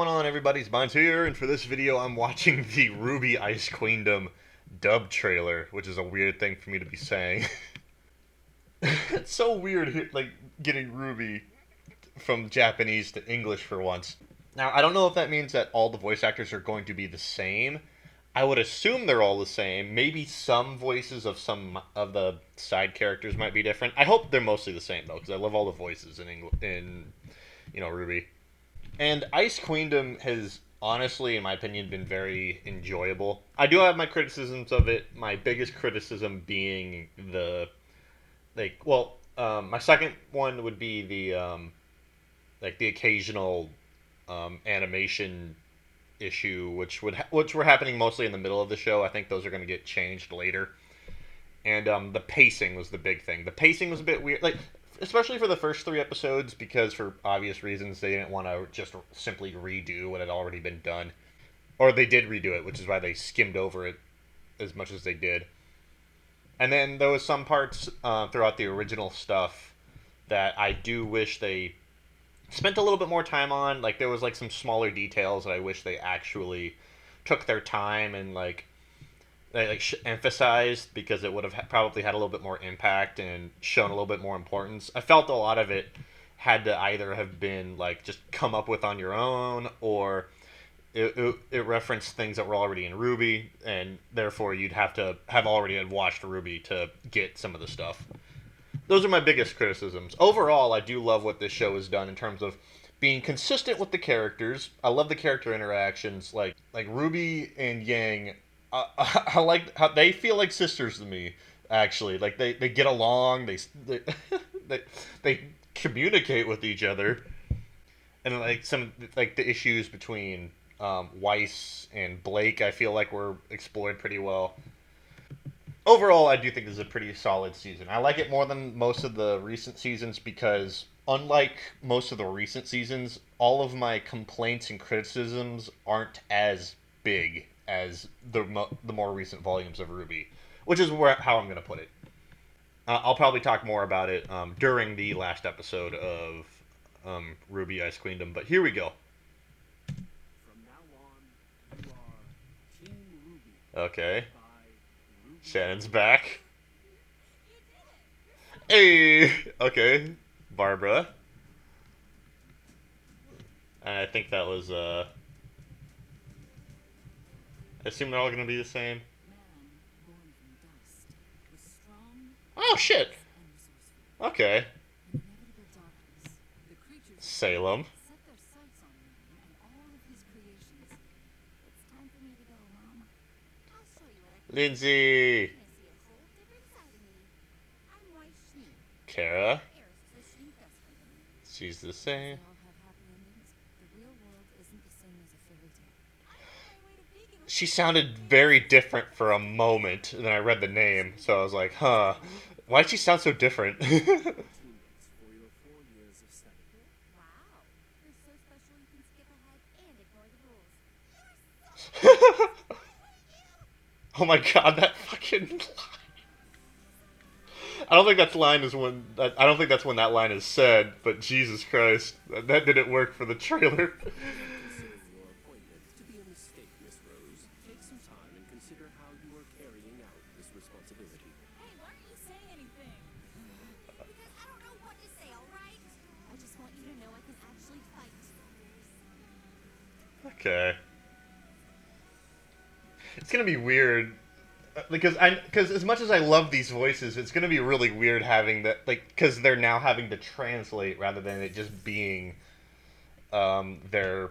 going on, everybody? Mine's here, and for this video I'm watching the RWBY Ice Queendom dub trailer, which is a weird thing for me to be saying. It's so weird, like, getting RWBY from Japanese to English for once. Now, I don't know if that means that all the voice actors are going to be the same. I would assume they're all the same. Maybe some voices of some of the side characters might be different. I hope they're mostly the same, though, because I love all the voices in RWBY. And Ice Queendom has honestly, in my opinion, been very enjoyable. I do have my criticisms of it. My biggest criticism being my second one would be the occasional animation issue, which were happening mostly in the middle of the show. I think those are going to get changed later. And the pacing was the big thing. The pacing was a bit weird, like especially for the first three episodes, because for obvious reasons they didn't want to just simply redo what had already been done, or they did redo it, which is why they skimmed over it as much as they did. And then there was some parts throughout the original stuff that I do wish they spent a little bit more time on. Like there was like some smaller details that I wish they actually took their time and emphasized, because it would have probably had a little bit more impact and shown a little bit more importance. I felt a lot of it had to either have been like just come up with on your own, or it referenced things that were already in RWBY, and therefore you'd have to have already had watched RWBY to get some of the stuff. Those are my biggest criticisms. Overall, I do love what this show has done in terms of being consistent with the characters. I love the character interactions, like RWBY and Yang. I like how they feel like sisters to me. Actually, like they get along. They they communicate with each other, and like some like the issues between Weiss and Blake, I feel like were explored pretty well. Overall, I do think this is a pretty solid season. I like it more than most of the recent seasons because, unlike most of the recent seasons, all of my complaints and criticisms aren't as big as the more recent volumes of RWBY, which is how I'm going to put it. I'll probably talk more about it during the last episode of RWBY Ice Queendom, but here we go. From now on, you are King RWBY. Okay. Shannon's back. Hey! Okay. Barbara. I think that was, I assume they're all gonna be the same. Oh, shit! Okay. Salem. Lindsay. Kara. She's the same. She sounded very different for a moment, and then I read the name, so I was like, huh. Why'd she sound so different? Oh my god, that fucking... I don't think that's line is when... I don't think that's when that line is said, but Jesus Christ. That didn't work for the trailer. Okay. It's gonna be weird because as much as I love these voices, it's gonna be really weird having that, like, because they're now having to translate rather than it just being their,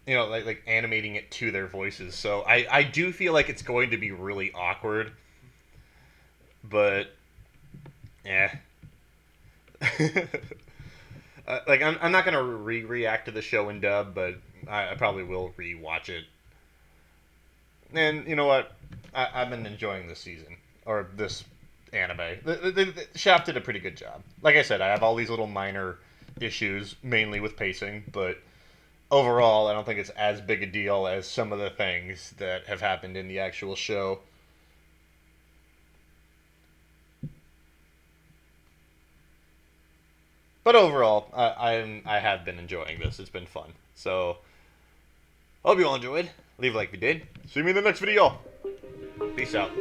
like animating it to their voices. So I do feel like it's going to be really awkward, but yeah. Like I'm not gonna react to the show in dub, but I probably will rewatch it. And you know what? I've been enjoying this season, or this anime. The Shaft did a pretty good job. Like I said, I have all these little minor issues, mainly with pacing, but overall, I don't think it's as big a deal as some of the things that have happened in the actual show. But overall, I have been enjoying this. It's been fun. So Hope you all enjoyed. Leave a like if you did. See me in the next video. Peace out.